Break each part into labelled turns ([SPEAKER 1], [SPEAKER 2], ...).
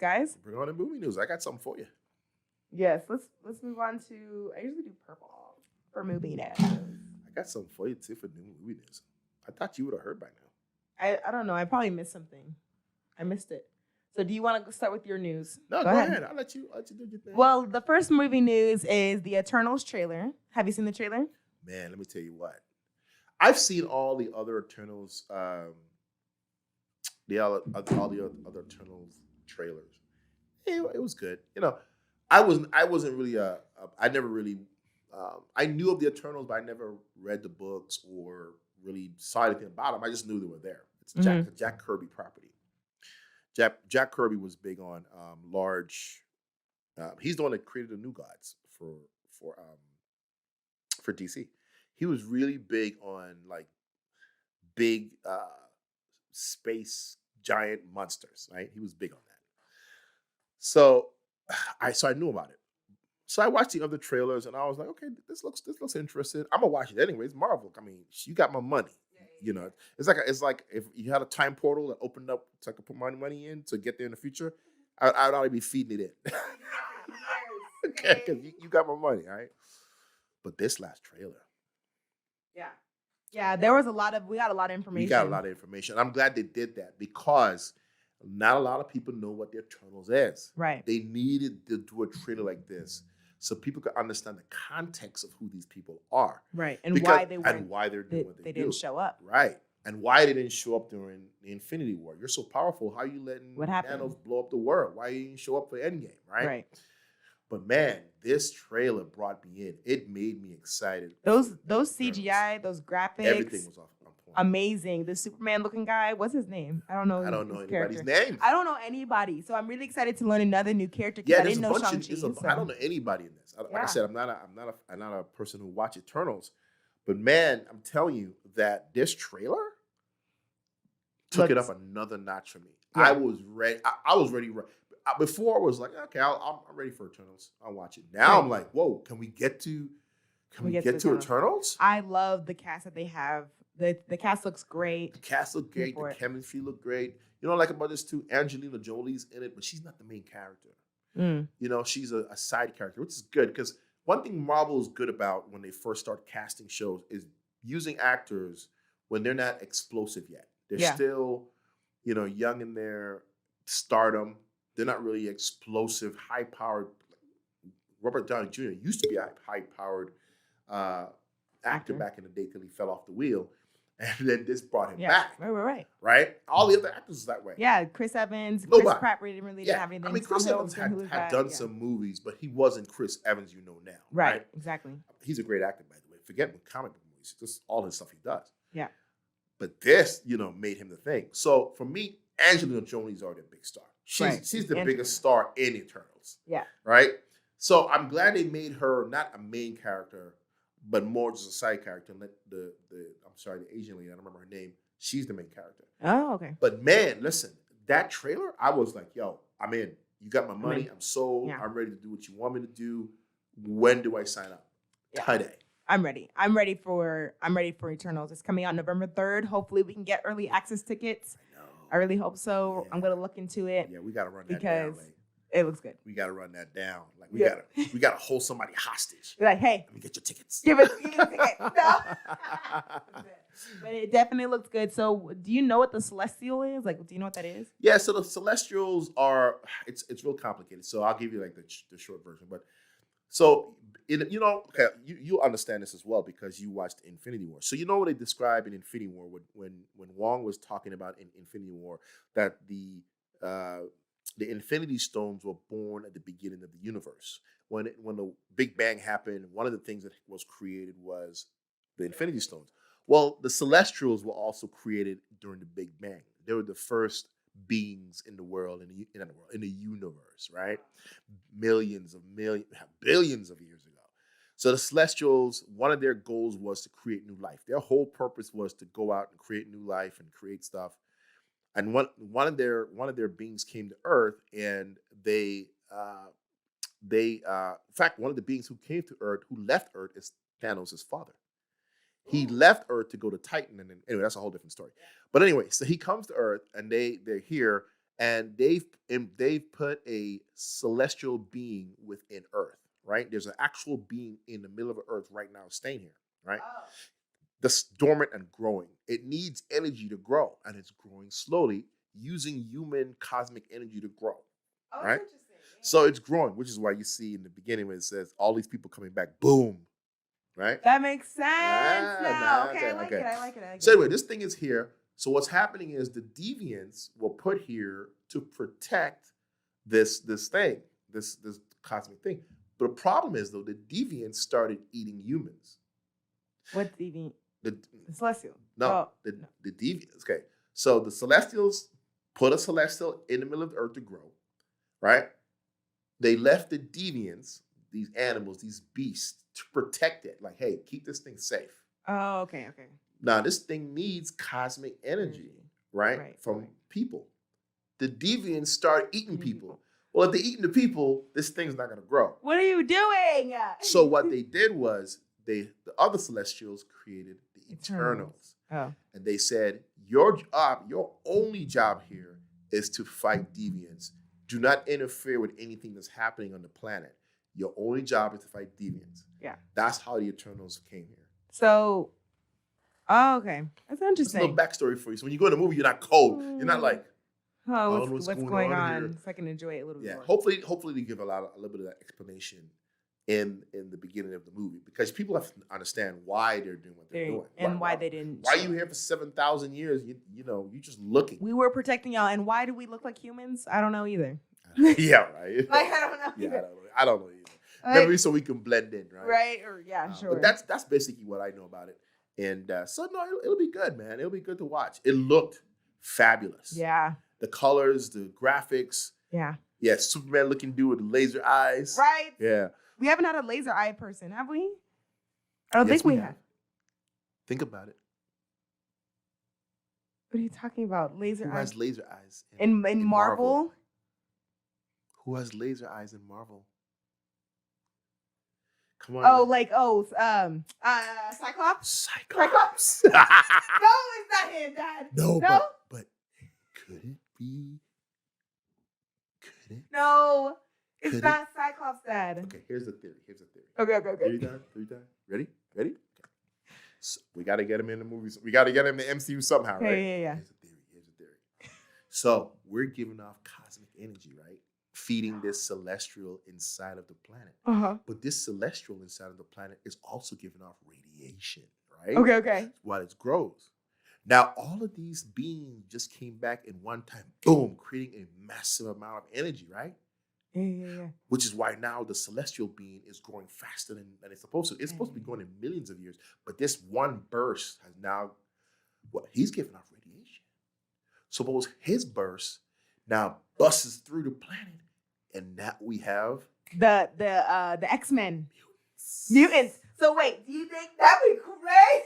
[SPEAKER 1] guys.
[SPEAKER 2] Bring on the movie news. I got something for you.
[SPEAKER 1] Yes, let's move on to. I usually do purple for movie news.
[SPEAKER 2] I got something for you too for new movie news. I thought you would have heard by now.
[SPEAKER 1] I don't know. I probably missed something. I missed it. So do you want to start with your news?
[SPEAKER 2] No, go ahead. I'll let you do your thing.
[SPEAKER 1] Well, the first movie news is the Eternals trailer. Have you seen the trailer?
[SPEAKER 2] Man, let me tell you what. I've seen all the other Eternals, all the other Eternals trailers. It was good. I wasn't really I never really I knew of the Eternals, but I never read the books or really saw anything about them. I just knew they were there. It's Jack Kirby property. Jack Kirby was big on large. He's the one that created the New Gods for DC. He was really big on like big space giant monsters, right? He was big on that. So I knew about it. So I watched the other trailers and I was like, okay, this looks interesting. I'm gonna watch it anyways. Marvel. I mean, you got my money. It's like if you had a time portal that opened up so I could put my money in to get there in the future, I'd already be feeding it in. Okay, because you got my money, all right? But this last trailer.
[SPEAKER 1] Yeah, we got a lot of information.
[SPEAKER 2] We got a lot of information. I'm glad they did that because not a lot of people know what the Eternals is.
[SPEAKER 1] Right.
[SPEAKER 2] They needed to do a trailer like this so people could understand the context of who these people are.
[SPEAKER 1] Right. And why they're doing what
[SPEAKER 2] they
[SPEAKER 1] didn't show up.
[SPEAKER 2] Right. And why they didn't show up during the Infinity War. You're so powerful. How are you letting Thanos blow up the world? Why you didn't show up for Endgame, right?
[SPEAKER 1] Right.
[SPEAKER 2] But man, this trailer brought me in. It made me excited.
[SPEAKER 1] Those CGI, those graphics.
[SPEAKER 2] Everything was on point.
[SPEAKER 1] Amazing. The Superman looking guy, what's his name? I don't know
[SPEAKER 2] anybody's name.
[SPEAKER 1] I don't know anybody. So I'm really excited to learn another new character
[SPEAKER 2] Yeah,
[SPEAKER 1] I didn't know Shang-Chi.
[SPEAKER 2] I don't know anybody in this. Like I said, I'm not a person who watch Eternals. But man, I'm telling you that this trailer took it up another notch for me. Yeah. I was ready. I was ready. Before I was like, okay, I'm ready for Eternals. I'll watch it. Now I'm like, whoa, can we get to Eternals?
[SPEAKER 1] I love the cast that they have. The cast looks great.
[SPEAKER 2] The cast looked great. The chemistry looked great. You know, like about this too, Angelina Jolie's in it, but she's not the main character. She's a side character, which is good because one thing Marvel is good about when they first start casting shows is using actors when they're not explosive yet. They're still, young in their stardom. They're not really explosive, high-powered. Robert Downey Jr. used to be a high-powered actor back in the day till he fell off the wheel. And then this brought him back. Right? All the other actors is that way.
[SPEAKER 1] Yeah, Chris Evans, Chris Pratt didn't have anything.
[SPEAKER 2] I mean, Chris Evans had done some movies, but he wasn't Chris Evans you know now.
[SPEAKER 1] Right, exactly.
[SPEAKER 2] He's a great actor, by the way. Forget comic book movies, just all his stuff he does.
[SPEAKER 1] Yeah.
[SPEAKER 2] But this, made him the thing. So for me, Angelina Jolie's already a big star. She's the biggest star in Eternals.
[SPEAKER 1] Yeah.
[SPEAKER 2] Right? So I'm glad they made her not a main character, but more just a side character. And let the Asian lady, I don't remember her name, she's the main character.
[SPEAKER 1] Oh, okay.
[SPEAKER 2] But man, listen, that trailer, I was like, yo, I'm in. You got my money. I'm sold. Yeah. I'm ready to do what you want me to do. When do I sign up? Yeah. Today.
[SPEAKER 1] I'm ready. I'm ready for Eternals. It's coming out November 3rd. Hopefully we can get early access tickets. I really hope so. Yeah. I'm gonna look into it.
[SPEAKER 2] Yeah, we gotta run that down. Because
[SPEAKER 1] it looks good.
[SPEAKER 2] We gotta run that down. Like we gotta hold somebody hostage.
[SPEAKER 1] Be like, hey,
[SPEAKER 2] let me get your tickets.
[SPEAKER 1] Give it a ticket. No. But it definitely looks good. So do you know what the Celestial is? Like, do you know what that is?
[SPEAKER 2] Yeah, so the Celestials are it's real complicated. So I'll give you like the short version. But so you'll understand this as well because you watched Infinity War. So you know what they describe in Infinity War when Wong was talking about in Infinity War that the Infinity Stones were born at the beginning of the universe. When the Big Bang happened, one of the things that was created was the Infinity Stones. Well, the Celestials were also created during the Big Bang. They were the first beings in the world, in the universe, right? Billions of years ago. So the Celestials, one of their goals was to create new life. Their whole purpose was to go out and create new life and create stuff. And one of their beings came to Earth, and they in fact, one of the beings who came to Earth, who left Earth, is Thanos' father. He left Earth to go to Titan, and anyway, that's a whole different story. But anyway, so he comes to Earth, and they're here, and they've put a celestial being within Earth. Right, there's an actual being in the middle of Earth right now, staying here. Right, that's dormant and growing. It needs energy to grow, and it's growing slowly using human cosmic energy to grow.
[SPEAKER 1] Oh,
[SPEAKER 2] right,
[SPEAKER 1] interesting.
[SPEAKER 2] so it's growing, which is why you see in the beginning when it says all these people coming back. Boom, right?
[SPEAKER 1] That makes sense now. Okay, I like it.
[SPEAKER 2] So anyway, this thing is here. So what's happening is the deviants were put here to protect this thing, this cosmic thing. But the problem is, though, the deviants started eating humans.
[SPEAKER 1] What's deviant?
[SPEAKER 2] The
[SPEAKER 1] celestial.
[SPEAKER 2] No, the deviants. Okay, so the celestials put a celestial in the middle of the earth to grow, right? They left the deviants, these animals, these beasts, to protect it. Like, hey, keep this thing safe.
[SPEAKER 1] Oh, okay.
[SPEAKER 2] Now, this thing needs cosmic energy, right? From people. The deviants start eating people. Well, if they're eating the people, this thing's not going to grow.
[SPEAKER 1] What are you doing?
[SPEAKER 2] So what they did was the other celestials created the Eternals.
[SPEAKER 1] Oh.
[SPEAKER 2] And they said, your only job here is to fight deviants. Do not interfere with anything that's happening on the planet. Your only job is to fight deviants.
[SPEAKER 1] Yeah.
[SPEAKER 2] That's how the Eternals came here.
[SPEAKER 1] So, okay. That's interesting.
[SPEAKER 2] That's a little backstory for you. So when you go in a movie, you're not cold. You're not like,
[SPEAKER 1] what's going on? So I can enjoy it a little bit more.
[SPEAKER 2] Hopefully they give a little bit of that explanation in the beginning of the movie, because people have to understand why they're doing what they're doing.
[SPEAKER 1] And why they didn't.
[SPEAKER 2] Why are you here for 7,000 years? You're just looking.
[SPEAKER 1] We were protecting y'all. And why do we look like humans? I don't know either.
[SPEAKER 2] Yeah, right.
[SPEAKER 1] Like, I don't know either.
[SPEAKER 2] I don't know either. Maybe so we can blend in, right?
[SPEAKER 1] Right, or sure.
[SPEAKER 2] But that's basically what I know about it. And so no, it'll be good, man. It'll be good to watch. It looked fabulous.
[SPEAKER 1] Yeah.
[SPEAKER 2] The colors, the graphics.
[SPEAKER 1] Yeah.
[SPEAKER 2] Yeah, Superman looking dude with laser eyes.
[SPEAKER 1] Right.
[SPEAKER 2] Yeah.
[SPEAKER 1] We haven't had a laser eye person, have we? I don't think we have.
[SPEAKER 2] Think about it.
[SPEAKER 1] What are you talking about? Laser eyes?
[SPEAKER 2] Who has laser eyes
[SPEAKER 1] in Marvel?
[SPEAKER 2] Who has laser eyes in Marvel? Come on.
[SPEAKER 1] Oh, like Cyclops?
[SPEAKER 2] Cyclops.
[SPEAKER 1] No, it's not him, Dad.
[SPEAKER 2] No? But could it be? Could it?
[SPEAKER 1] No, it's not Cyclops, Dad.
[SPEAKER 2] Okay, here's the theory.
[SPEAKER 1] Okay.
[SPEAKER 2] Are you done? Ready? Okay. So we got to get him in the movies. We got to get him in the MCU somehow, right?
[SPEAKER 1] Yeah.
[SPEAKER 2] Here's a theory. So we're giving off cosmic energy, right? Feeding this celestial inside of the planet.
[SPEAKER 1] Uh-huh.
[SPEAKER 2] But this celestial inside of the planet is also giving off radiation, right?
[SPEAKER 1] Okay.
[SPEAKER 2] While it grows. Now, all of these beings just came back in one time, boom, creating a massive amount of energy, right?
[SPEAKER 1] Yeah.
[SPEAKER 2] Which is why now the celestial being is growing faster than it's supposed to. It's supposed to be growing in millions of years. But this one burst has now, he's giving off radiation. Suppose his burst now busts through the planet, and now we have
[SPEAKER 1] the XMEN mutants. So wait, do you think that'd be crazy?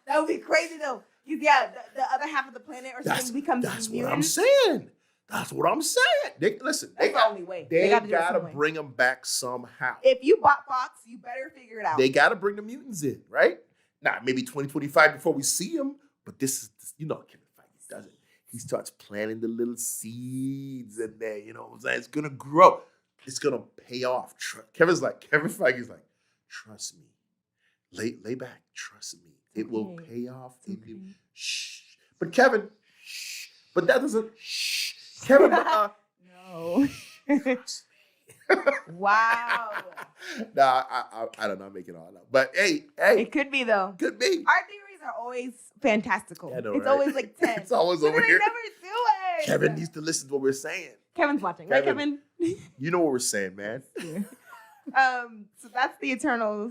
[SPEAKER 1] That would be crazy though. Yeah, the other half of the planet or something becomes
[SPEAKER 2] That's
[SPEAKER 1] mutants.
[SPEAKER 2] what I'm saying. That's what I'm saying. That's
[SPEAKER 1] the only way.
[SPEAKER 2] They gotta bring them back somehow.
[SPEAKER 1] If you bought Fox, you better figure it out.
[SPEAKER 2] They gotta bring the mutants in, right? Now, maybe 2025 before we see them, but this is, Kevin Feige does it. He starts planting the little seeds in there, it's gonna grow. It's gonna pay off. Kevin Feige's like, trust me. Lay back, trust me. It will pay off.
[SPEAKER 1] Okay.
[SPEAKER 2] Shh. But Kevin, shh. But that doesn't, shh. Kevin,
[SPEAKER 1] no. Wow.
[SPEAKER 2] Nah, I don't know. I'm making it all up. But hey.
[SPEAKER 1] It could be, though.
[SPEAKER 2] Could be.
[SPEAKER 1] Our theories are always fantastical.
[SPEAKER 2] Yeah, I know,
[SPEAKER 1] it's
[SPEAKER 2] right?
[SPEAKER 1] always like 10.
[SPEAKER 2] It's always over here.
[SPEAKER 1] Never do it.
[SPEAKER 2] Kevin needs to listen to what we're saying.
[SPEAKER 1] Kevin's watching, right, Kevin?
[SPEAKER 2] You know what we're saying, man.
[SPEAKER 1] Yeah. So that's the Eternals.